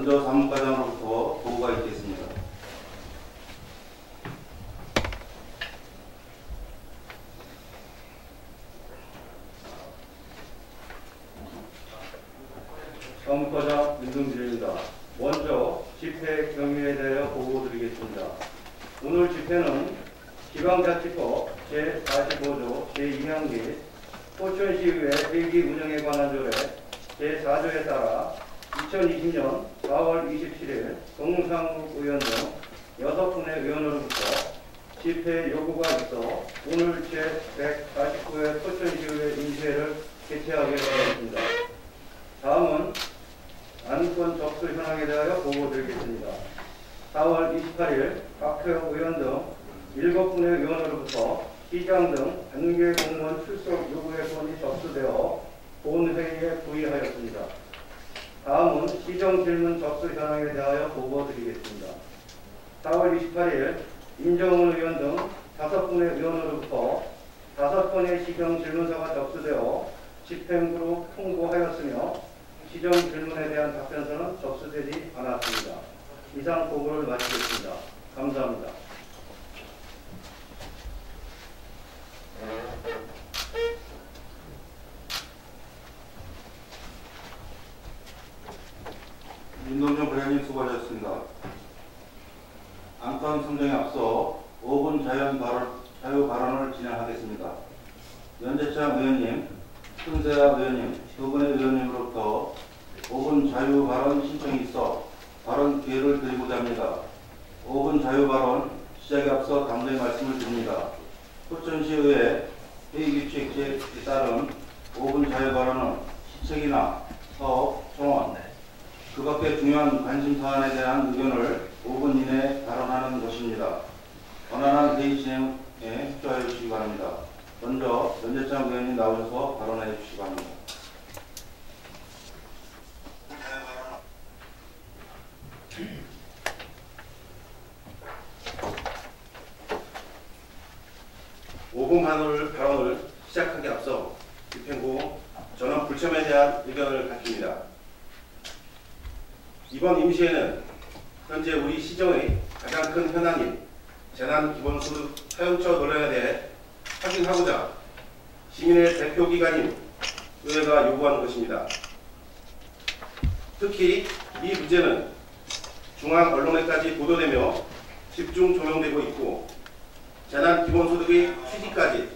먼저 사무과장으로부터 보고가 있겠습니다. 사무과장 윤동길입니다. 먼저 집회 경위에 대하여 보고드리겠습니다. 오늘 집회는 지방자치법 제45조 제2항 포천시의회 회기 운영에 관한 조례 제4조에 따라 2020년 4월 27일 동상국 의원 등 6분의 의원으로부터 집회 요구가 있어 오늘 제149회 포천시의회 임시회를 개최하게 되었습니다. 다음은 안건 접수 현황에 대하여 보고드리겠습니다. 4월 28일 각 의원 등 7분의 의원으로부터 시장 등 관계 공무원 출석 요구의 건이 접수되어 본회의에 부의하였습니다. 다음은 시정 질문 접수 현황에 대하여 보고드리겠습니다. 4월 28일 임정훈 의원 등 5분의 의원으로부터 5건의 시정 질문서가 접수되어 집행부로 통보하였으며 시정 질문에 대한 답변서는 접수되지 않았습니다. 이상 보고를 마치겠습니다. 감사합니다. 윤동정 부장님 수고하셨습니다. 안건 선정에 앞서 5분 자유 발언을 진행하겠습니다. 연재창 의원님, 손세아 의원님, 2분의 의원님으로부터 5분 자유 발언 신청이 있어 발언 기회를 드리고자 합니다. 5분 자유 발언 시작에 앞서 당부의 말씀을 드립니다. 포천시의회 회의규칙에 따른 5분 자유 발언은 시책이나 사업, 청원, 그 밖의 중요한 관심 사안에 대한 의견을 5분 이내에 발언하는 것입니다. 원활한 회의 진행에 협조하여 주시기 바랍니다. 먼저 연재창 의원님 나오셔서 발언해 주시기 바랍니다. 발언을 시작하기 앞서 집행부 전원 불참에 대한 의견을 밝힙니다. 이번 임시회는 현재 우리 시정의 가장 큰 현안인 재난기본소득 사용처 논란에 대해 확인하고자 시민의 대표기관인 의회가 요구하는 것입니다. 특히 이 문제는 중앙 언론에까지 보도되며 집중 조명되고 있고 재난기본소득의 취지까지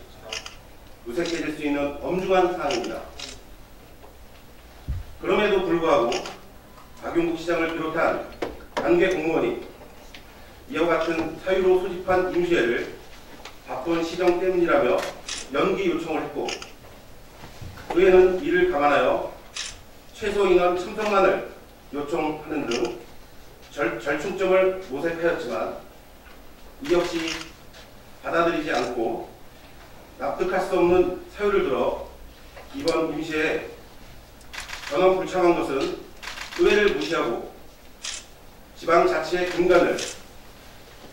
무색해질 수 있는 엄중한 사안입니다. 그럼에도 불구하고 박용국 시장을 비롯한 관계 공무원이 이와 같은 사유로 소집한 임시회를 바쁜 시정 때문이라며 연기 요청을 했고 의회는 이를 감안하여 최소 인원 참석만을 요청하는 등 절충점을 모색하였지만 이 역시 받아들이지 않고 납득할 수 없는 사유를 들어 이번 임시회에 전원 불참한 것은 의회를 무시하고 지방자치의 근간을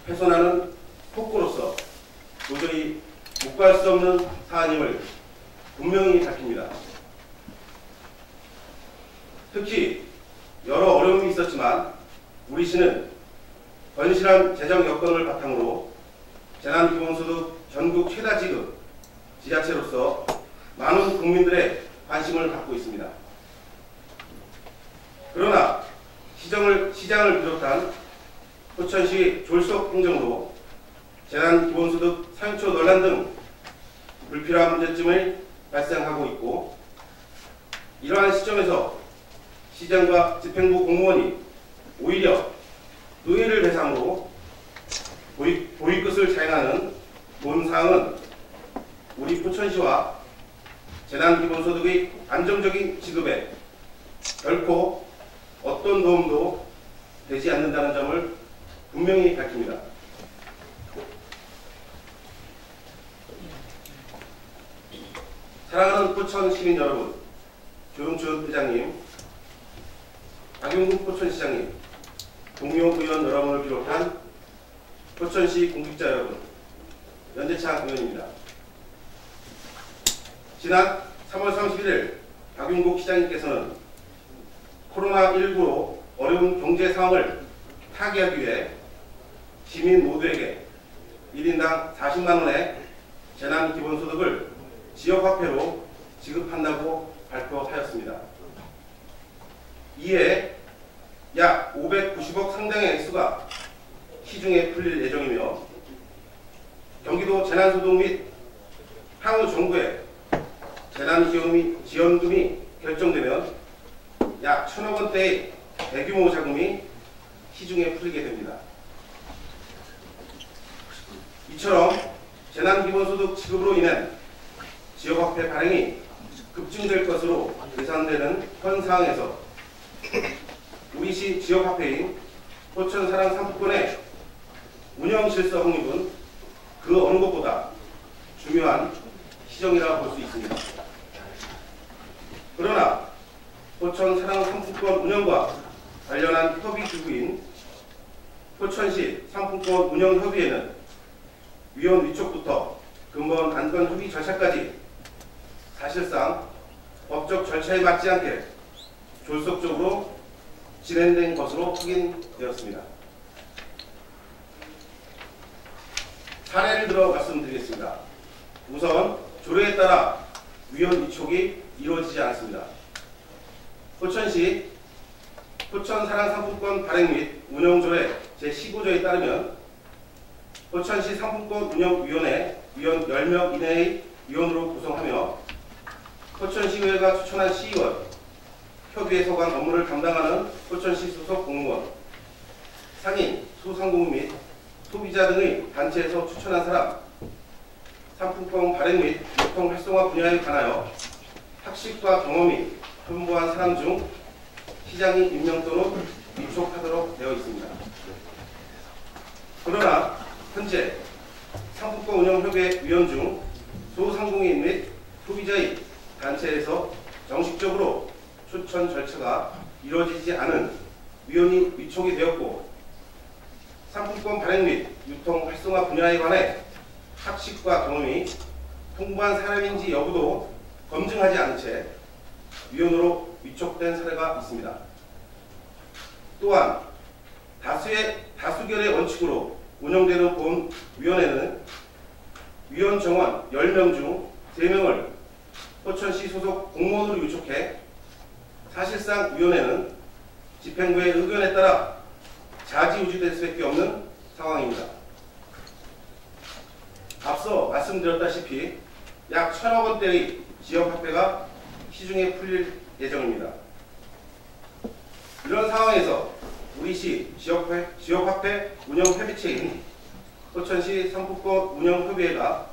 훼손하는 폭거로서 도저히 묵과할 수 없는 사안임을 분명히 밝힙니다. 특히 여러 어려움이 있었지만 우리 시는 건실한 재정 여건을 바탕으로 재난기본소득 전국 최다 지급 지자체로서 많은 국민들의 관심을 받고 있습니다. 그러나 시장을 비롯한 포천시 졸속 행정으로 재난기본소득 사용처 논란 등 불필요한 문제점을 발생하고 있고 이러한 시점에서 시장과 집행부 공무원이 오히려 의회를 대상으로 보이콧을 자행하는 본 사항은 우리 포천시와 재난기본소득의 안정적인 지급에 결코 어떤 도움도 되지 않는다는 점을 분명히 밝힙니다. 사랑하는 포천 시민 여러분, 조용춘 회장님, 박용국 포천시장님, 동료 의원 여러분을 비롯한 포천시 공직자 여러분, 연재창 의원입니다. 지난 3월 31일 박용국 시장님께서는 코로나19로 어려운 경제 상황을 타개하기 위해 시민 모두에게 1인당 40만 원의 재난기본소득을 지역화폐로 지급한다고 발표하였습니다. 이에 약 590억 상당의 액수가 시중에 풀릴 예정이며 경기도 재난소득 및 향후 정부의 재난지원금이 결정되면 약 1,000억 원대의 대규모 자금이 시중에 풀리게 됩니다. 이처럼 재난기본소득 지급으로 인한 지역화폐 발행이 급증될 것으로 예상되는 현 상황에서 우리시 지역화폐인 포천사랑 상품권의 운영실서 확립은 그 어느 것보다 중요한 시정이라 볼 수 있습니다. 그러나 포천사랑 상품권 운영과 관련한 협의기구인 포천시 상품권 운영협의회는 위원 위촉부터 근본 안건 협의 절차까지 사실상 법적 절차에 맞지 않게 졸속적으로 진행된 것으로 확인되었습니다. 사례를 들어 말씀드리겠습니다. 우선 조례에 따라 위원 위촉이 이루어지지 않습니다. 포천시 포천사랑상품권 발행 및 운영조례 제15조에 따르면 포천시 상품권 운영위원회 위원 10명 이내의 위원으로 구성하며 포천시의회가 추천한 시의원, 협의회 소관 업무를 담당하는 포천시 소속 공무원, 상인, 소상공인 및 소비자 등의 단체에서 추천한 사람, 상품권 발행 및 유통 활성화 분야에 관하여 학식과 경험이 풍부한 사람 중 시장이 임명 또는 위촉하도록 되어 있습니다. 그러나 현재 상품권 운영협의회 위원 중 소상공인 및 소비자의 단체에서 정식적으로 추천 절차가 이루어지지 않은 위원이 위촉이 되었고 상품권 발행 및 유통 활성화 분야에 관해 학식과 경험이 풍부한 사람인지 여부도 검증하지 않은 채 위원으로 위촉된 사례가 있습니다. 또한 다수결의 원칙으로 운영되는 보험위원회는 위원 정원 10명 중 3명을 포천시 소속 공무원으로 위촉해 사실상 위원회는 집행부의 의견에 따라 좌지우지될 수밖에 없는 상황입니다. 앞서 말씀드렸다시피 약 1,000억 원대의 지역화폐가 시중에 풀릴 예정입니다. 이런 상황에서 우리시 지역화폐 운영협의체인 포천시 상품권 운영협의회가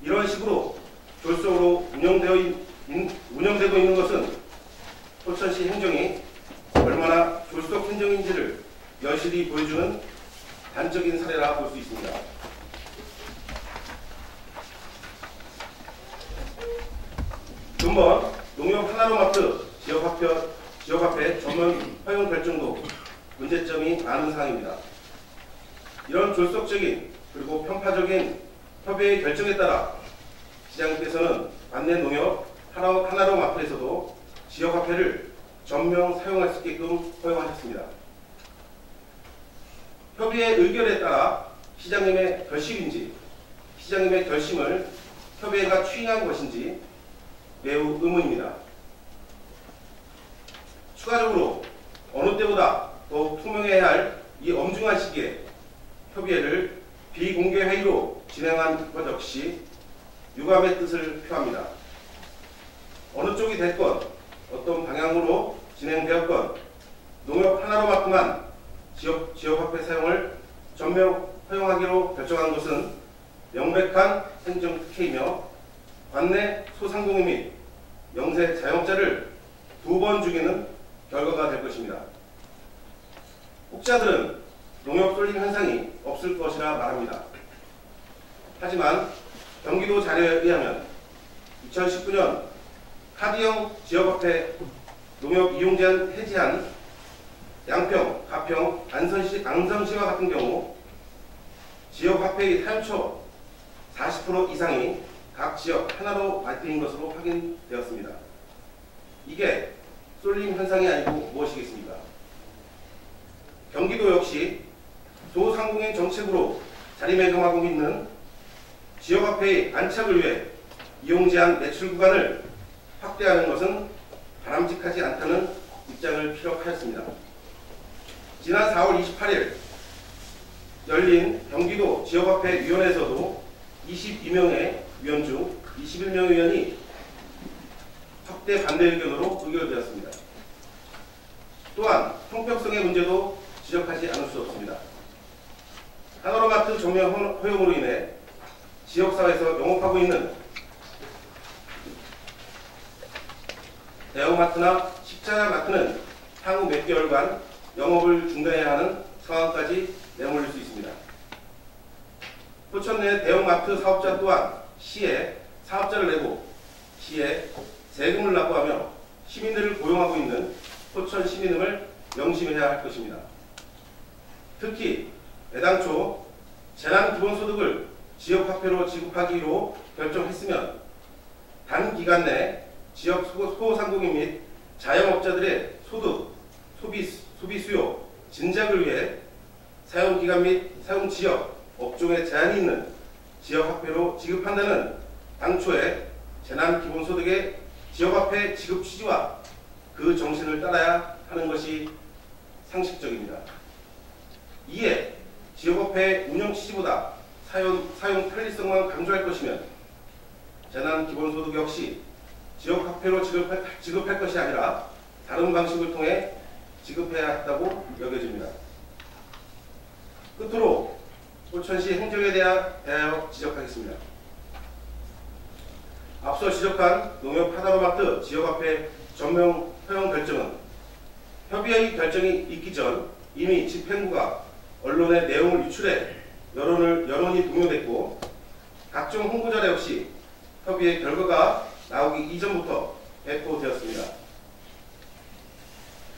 이런 식으로 졸속으로 운영되고 있는 것은 포천시 행정이 얼마나 졸속 행정인지를 여실히 보여주는 단적인 사례라 볼 수 있습니다. 근본 농협 하나로마트 지역화폐 전면 허용 결정도 문제점이 많은 사항입니다. 이런 졸속적인 그리고 편파적인 협의의 결정에 따라 시장님께서는 반내 농협 하나로마트에서도 지역화폐를 전면 사용할 수 있게끔 허용하셨습니다. 협의의 의견에 따라 시장님의 결심인지 시장님의 결심을 협의회가 추인한 것인지 매우 의문입니다. 추가적으로 어느 때보다 더욱 투명해야 할 이 엄중한 시기에 협의회를 비공개 회의로 진행한 것 역시 유감의 뜻을 표합니다. 어느 쪽이 됐건 어떤 방향으로 진행되었건 농협 하나로마트만 지역화폐 사용을 전면 허용하기로 결정한 것은 명백한 행정특혜이며 관내 소상공인 및 영세 자영업자를 2번 죽이는 결과가 될 것입니다. 혹자들은 농협 쏠림 현상이 없을 것이라 말합니다. 하지만 경기도 자료에 의하면 2019년 카드형 지역화폐 농협 이용 제한 해제한 양평, 가평, 안성시와 같은 경우 지역화폐의 사용처 40% 이상이 각 지역 하나로 발표인 것으로 확인되었습니다. 이게 쏠림 현상이 아니고 무엇이겠습니까? 경기도 역시 소상공인 정책으로 자리매김하고 있는 지역화폐의 안착을 위해 이용 제한 매출 구간을 확대하는 것은 바람직하지 않다는 입장을 피력하였습니다. 지난 4월 28일 열린 경기도 지역화폐위원회에서도 22명의 위원 중 21명의 위원이 확대 반대 의견으로 의결되었습니다. 또한 형평성의 문제도 지적하지 않을 수 없습니다. 하나로마트 전면 허용으로 인해 지역사회에서 영업하고 있는 대형마트나 식자마트는 향후 몇 개월간 영업을 중단해야 하는 상황까지 내몰릴 수 있습니다. 포천 내 대형마트 사업자 또한 시에 사업자를 내고 시에 세금을 납부하며 시민들을 고용하고 있는 포천 시민임을 명심해야 할 것입니다. 특히 애당초 재난기본소득을 지역화폐로 지급하기로 결정했으면 단기간 내 지역 소상공인 및 자영업자들의 소득, 소비 수요 진작을 위해 사용기간 및 사용지역, 업종에 제한이 있는 지역화폐로 지급한다는 당초의 재난기본소득의 지역화폐 지급 취지와 그 정신을 따라야 하는 것이 상식적입니다. 이에 지역화폐 운영 취지보다 사용 편리성만 강조할 것이면 재난기본소득 역시 지역화폐로 지급할 것이 아니라 다른 방식을 통해 지급해야 한다고 여겨집니다. 끝으로 포천시 행정에 대하여 지적하겠습니다. 앞서 지적한 농협 하나로마트 지역화폐 전면 허용 결정은 협의의 결정이 있기 전 이미 집행부가 언론에 내용을 유출해 여론이 동요됐고 각종 홍보자료 역시 협의의 결과가 나오기 이전부터 배포되었습니다.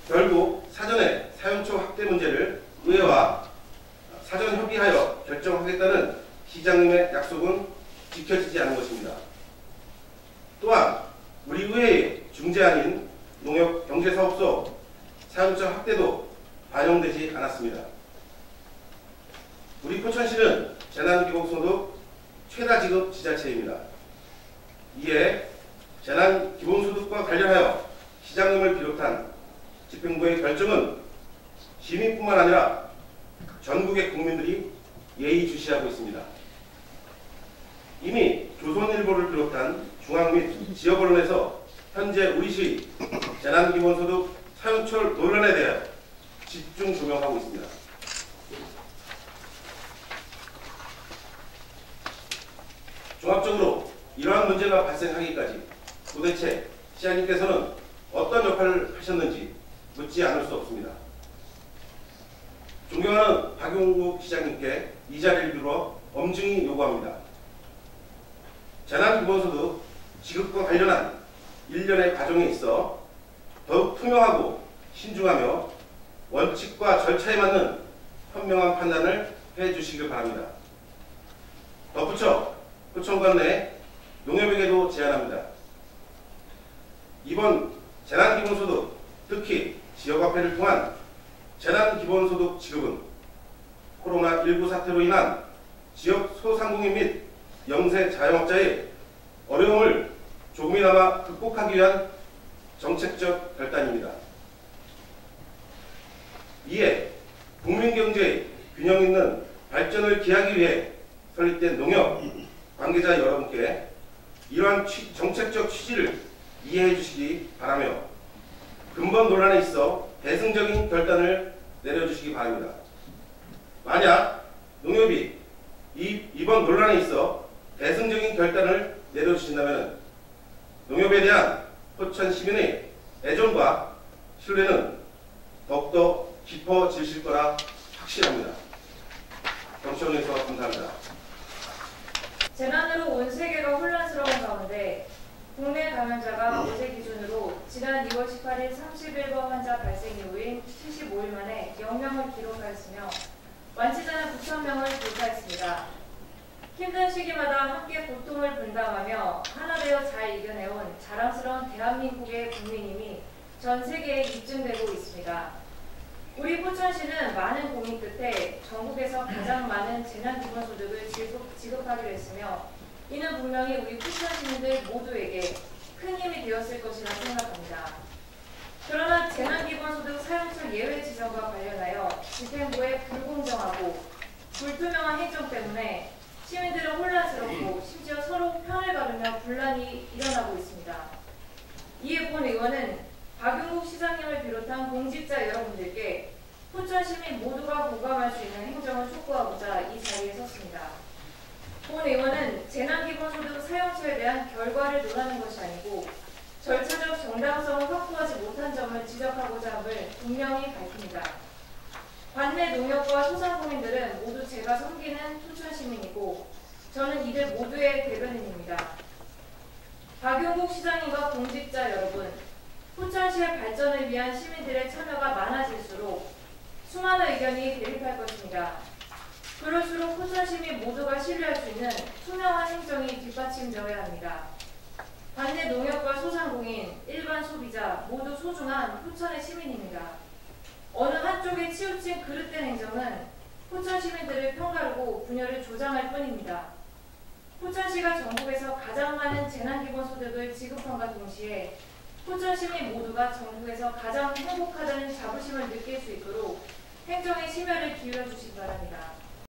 결국 사전에 사용처 확대 문제를 의회와 사전 협의하여 결정하겠다는 시장님의 약속은 지켜지지 않은 것입니다. 또한 우리 의회의 중재안인 농협 경제사업소 사용처 확대도 반영되지 않았습니다. 우리 포천시는 재난기본소득 최다 지급 지자체입니다. 이에 재난기본소득과 관련하여 시장님을 비롯한 집행부의 결정은 시민뿐만 아니라 전국의 국민들이 예의주시하고 있습니다. 이미 조선일보를 비롯한 중앙 및 지역 언론에서 현재 우리시 재난기본소득 사용처 논란에 대해 집중 조명하고 있습니다. 종합적으로 이러한 문제가 발생하기까지 도대체 시장님께서는 어떤 역할을 하셨는지 묻지 않을 수 없습니다. 존경하는 박용국 시장님께 이 자리를 빌어 엄중히 요구합니다. 재난기본소득 지급과 관련한 일련의 과정에 있어 더욱 투명하고 신중하며 원칙과 절차에 맞는 현명한 판단을 해주시길 바랍니다. 덧붙여 포천관 내 농협에게도 제안합니다. 이번 재난기본소득, 특히 지역화폐를 통한 재난기본소득 지급은 코로나19 사태로 인한 지역 소상공인 및 영세 자영업자의 어려움을 조금이나마 극복하기 위한 정책적 결단입니다. 이에 국민경제의 균형 있는 발전을 기하기 위해 설립된 농협 관계자 여러분께 이러한 정책적 취지를 이해해 주시기 바라며 근본 논란에 있어 대승적인 결단을 내려주시기 바랍니다. 만약 농협이 이번 논란에 있어 대승적인 결단을 내려주신다면 농협에 대한 포천 시민의 애정과 신뢰는 더욱더 깊어지실 거라 확신합니다. 정치원에서 감사합니다. 재난으로 온 세계가 혼란스러운 가운데 국내 감염자가 어제 기준으로 지난 2월 18일 31번 환자 발생 이후인 75일 만에 0명을 기록하였으며 완치자는 9,000명을 돌파했습니다. 힘든 시기마다 함께 고통을 분담하며 하나 되어 잘 이겨내온 자랑스러운 대한민국의 국민임이 전 세계에 입증되고 있습니다. 우리 포천시는 많은 고민 끝에 전국에서 가장 많은 재난기본소득을 지급하기로 했으며 이는 분명히 우리 포천 시민들 모두에게 큰 힘이 되었을 것이라 생각합니다. 그러나 재난기본소득 사용처 예외 지정과 관련하여 집행부의 불공정하고 불투명한 행정 때문에 시민들은 혼란스럽고 심지어 서로 편을 가르며 분란이 일어나고 있습니다. 이에 본 의원은 박용국 시장님을 비롯한 공직자 여러분들께 포천 시민 모두가 공감할 수 있는 행정을 촉구하고자 이 자리에 섰습니다. 본 의원은 재난기본소득 사용처에 대한 결과를 논하는 것이 아니고 절차적 정당성을 확보하지 못한 점을 지적하고자 함을 분명히 밝힙니다. 관내 농협과 소상공인들은 모두 제가 섬기는 포천 시민이고 저는 이들 모두의 대변인입니다. 박용국 시장님과 공직자 여러분, 포천시의 발전을 위한 시민들의 참여가 많아질수록 수많은 의견이 대립할 것입니다. 그럴수록 포천 시민 모두가 신뢰할 수 있는 투명한 행정이 뒷받침되어야 합니다. 관내 농협과 소상공인, 일반 소비자 모두 소중한 포천의 시민입니다. 어느 한쪽에 치우친 그릇된 행정은 포천 시민들을 편가르고 분열을 조장할 뿐입니다. 포천시가 전국에서 가장 많은 재난기본소득을 지급함과 동시에 포천 시민 모두가 전국에서 가장 행복하다는 자부심을 느낄 수 있도록 행정에 심혈을 기울여 주시기 바랍니다.